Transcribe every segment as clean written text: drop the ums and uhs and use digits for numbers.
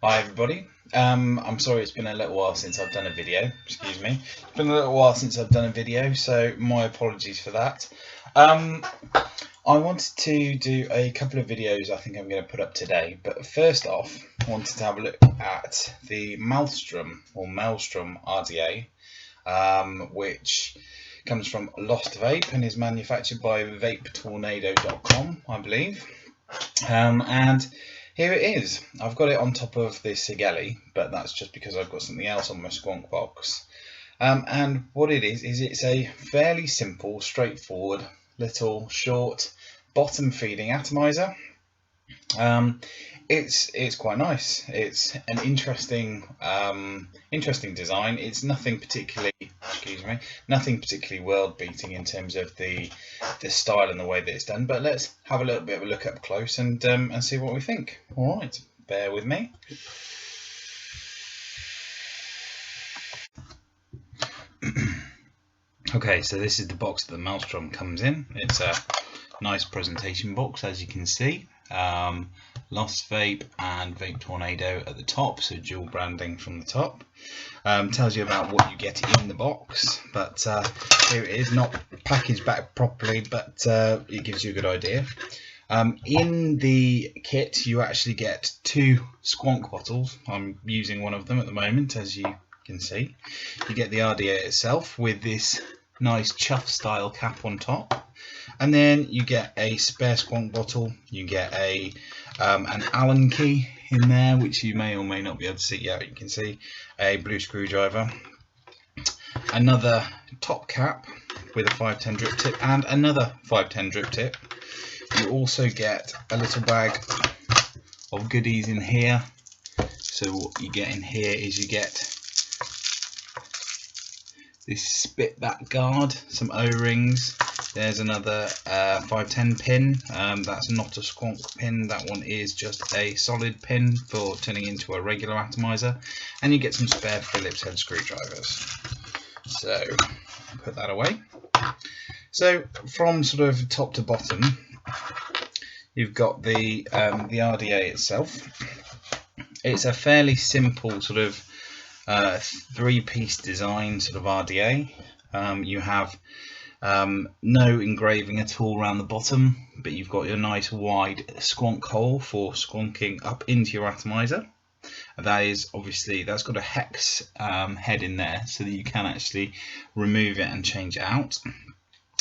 Hi everybody. I'm sorry it's been a little while since I've done a video. Excuse me. It's been a little while since I've done a video, so my apologies for that. I wanted to do a couple of videos I think I'm going to put up today, but first off, I wanted to have a look at the Malstrom RDA, which comes from Lost Vape and is manufactured by VapeTornado.com, I believe. And here it is. I've got it on top of the Sigelli, but that's just because I've got something else on my Squonk box. And what it is it's a fairly simple, straightforward, little, short, bottom feeding atomizer. It's quite nice. It's an interesting design. It's nothing particularly, nothing particularly world beating in terms of the style and the way that it's done. But let's have a little bit of a look up close and see what we think. All right, bear with me. Okay, so this is the box that the Malstrom comes in. It's a nice presentation box, as you can see. Lost Vape and Vape Tornado at the top, so dual branding from the top. Tells you about what you get in the box, but here it is, not packaged back properly, but it gives you a good idea. In the kit you actually get 2 Squonk bottles. I'm using one of them at the moment, as you can see. You get the RDA itself with this nice chuff style cap on top, and then you get a spare Squonk bottle. You get a an Allen key in there, which you may or may not be able to see. Yeah, you can see a blue screwdriver, another top cap with a 510 drip tip, and another 510 drip tip. You also get a little bag of goodies in here. So what you get in here is you get this spit back guard, some O-rings. There's another 510 pin. That's not a Squonk pin. That one is just a solid pin for turning into a regular atomizer. And you get some spare Phillips head screwdrivers. So put that away. So from sort of top to bottom, you've got the RDA itself. It's a fairly simple sort of 3-piece design sort of RDA. You have no engraving at all around the bottom, but you've got your nice wide Squonk hole for squonking up into your atomizer. That is obviously, that's got a hex head in there so that you can actually remove it and change it out.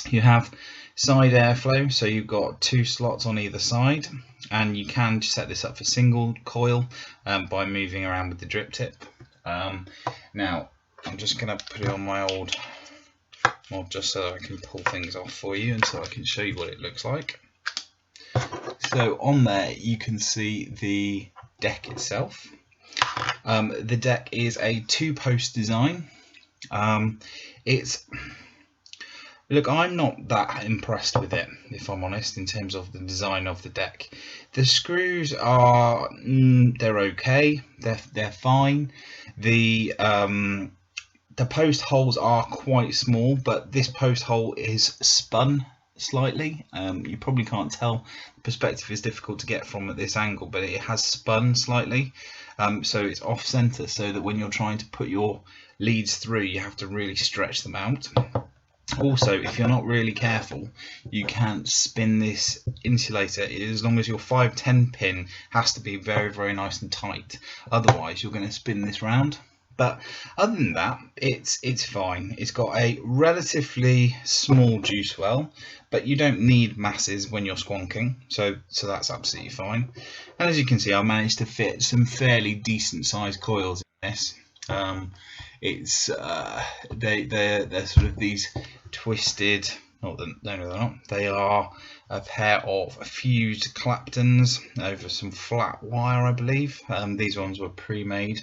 You have side airflow, so you've got 2 slots on either side, and you can set this up for single coil by moving around with the drip tip. Now I'm just going to put it on my old mod just so I can pull things off for you and so I can show you what it looks like. So on there you can see the deck itself. The deck is a 2-post design. Look, I'm not that impressed with it, if I'm honest, in terms of the design of the deck. The screws are, they're okay, they're fine. The post holes are quite small, but this post hole is spun slightly. You probably can't tell. The perspective is difficult to get from at this angle, but it has spun slightly. So it's off center, so that when you're trying to put your leads through, you have to really stretch them out. Also, if you're not really careful, you can spin this insulator, as long as your 510 pin has to be very, very nice and tight. Otherwise, you're going to spin this round. But other than that, it's fine. It's got a relatively small juice well, but you don't need masses when you're squonking, so that's absolutely fine. And as you can see, I managed to fit some fairly decent sized coils in this. They're sort of these twisted. No, they're not. They are a pair of fused Claptons over some flat wire, I believe. These ones were pre-made.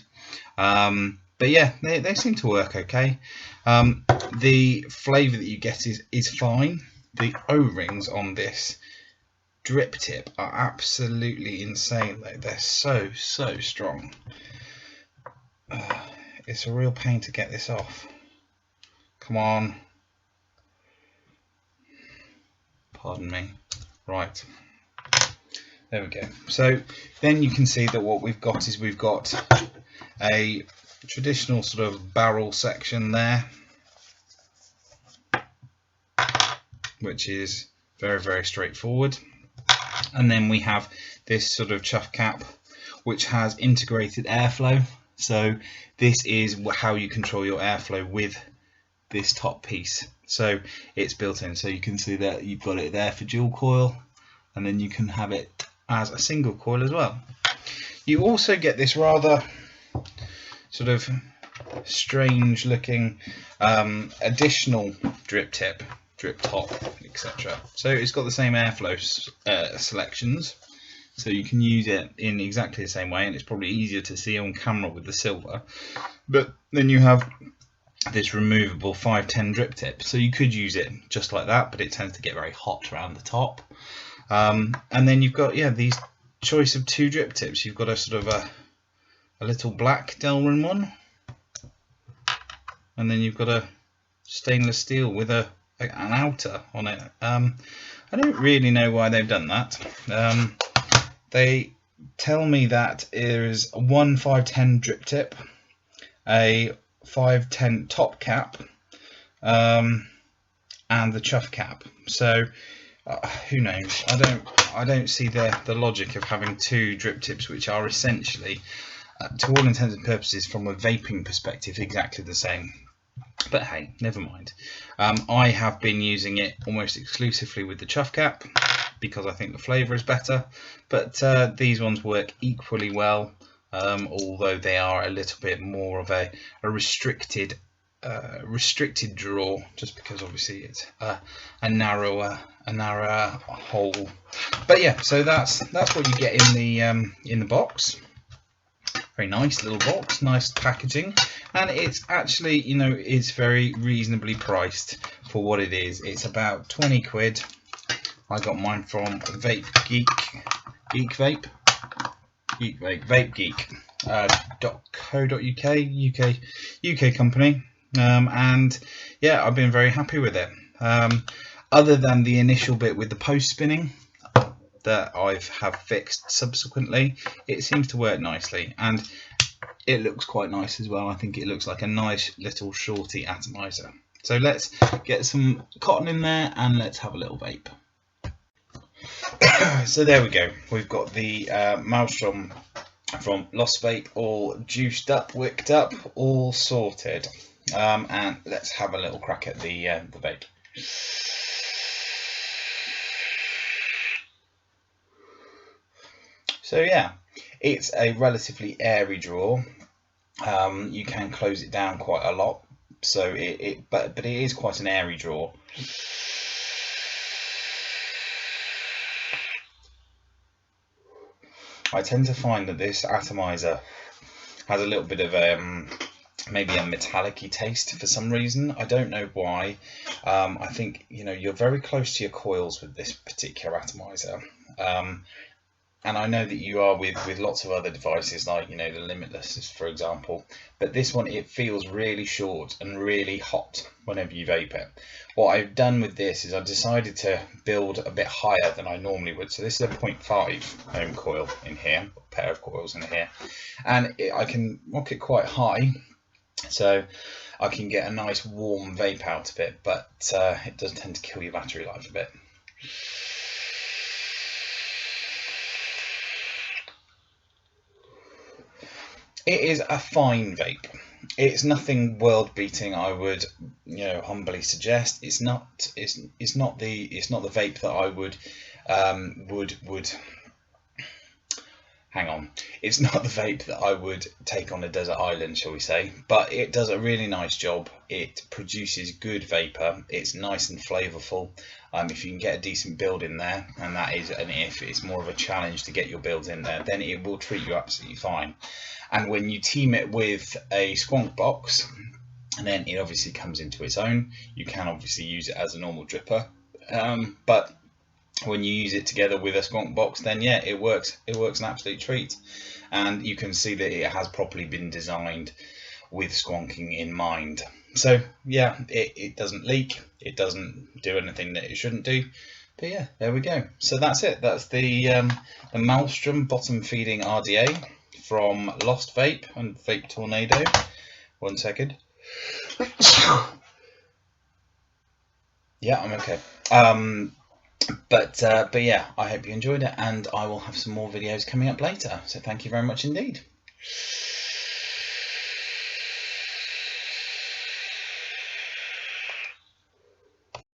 But yeah, they seem to work okay. The flavour that you get is fine. The O-rings on this drip tip are absolutely insane though. They're so strong. It's a real pain to get this off. Come on. Pardon me. Right. There we go. So then you can see that what we've got is we've got a traditional sort of barrel section there, which is very, very straightforward. And then we have this sort of chuff cap, which has integrated airflow. So this is how you control your airflow with this top piece. So it's built in, so you can see that you've got it there for dual coil, and then you can have it as a single coil as well. You also get this rather sort of strange looking additional drip tip, drip top, etc. So it's got the same airflow selections, so you can use it in exactly the same way, and it's probably easier to see on camera with the silver. But then you have this removable 510 drip tip, so you could use it just like that, but it tends to get very hot around the top. And then you've got these choice of 2 drip tips. You've got a sort of a little black Delrin one, and then you've got a stainless steel with an outer on it. I don't really know why they've done that. They tell me that there is one 510 drip tip, a 510 top cap, and the chuff cap. So who knows? I don't see the logic of having 2 drip tips, which are essentially, to all intents and purposes, from a vaping perspective, exactly the same. But hey, never mind. I have been using it almost exclusively with the chuff cap because I think the flavour is better. But these ones work equally well, although they are a little bit more of a restricted draw, just because obviously it's a narrower hole. But yeah, so that's what you get in the box. Very nice little box, nice packaging, and it's actually, it's very reasonably priced for what it is. It's about 20 quid. I got mine from Vape vapegeek.co.uk, UK company, and yeah, I've been very happy with it. Other than the initial bit with the post spinning that I have fixed subsequently, it seems to work nicely, and it looks quite nice as well. I think it looks like a nice little shorty atomizer. So let's get some cotton in there and let's have a little vape. So there we go. We've got the Malstrom from Lost Vape all juiced up, wicked up, all sorted. And let's have a little crack at the vape. So yeah, it's a relatively airy draw. You can close it down quite a lot, so but it is quite an airy draw. I tend to find that this atomizer has a little bit of maybe a metallic-y taste for some reason. I don't know why. I think you're very close to your coils with this particular atomizer. And I know that you are with lots of other devices, like the Limitless, for example. But this one, it feels really short and really hot whenever you vape it. What I've done with this is I've decided to build a bit higher than I normally would. So this is a 0.5 ohm coil in here, a pair of coils in here, and I can rock it quite high, so I can get a nice warm vape out of it. But it does tend to kill your battery life a bit. It is a fine vape. It's nothing world beating, I would humbly suggest. It's not the vape that I would hang on. It's not the vape that I would take on a desert island, shall we say, but it does a really nice job. It produces good vapor. It's nice and flavorful. If you can get a decent build in there, and if it's more of a challenge to get your builds in there, then it will treat you absolutely fine. And when you team it with a squonk box, and then it obviously comes into its own. You can obviously use it as a normal dripper, but when you use it together with a squonk box, then yeah, it works an absolute treat. And you can see that it has properly been designed with squonking in mind. So yeah, it doesn't leak, it doesn't do anything that it shouldn't do. But yeah, there we go. So that's it. That's the Malstrom bottom feeding RDA from Lost Vape and Vape Tornado. 1 second. Yeah, I'm okay. But yeah, I hope you enjoyed it, and I will have some more videos coming up later. So thank you very much indeed.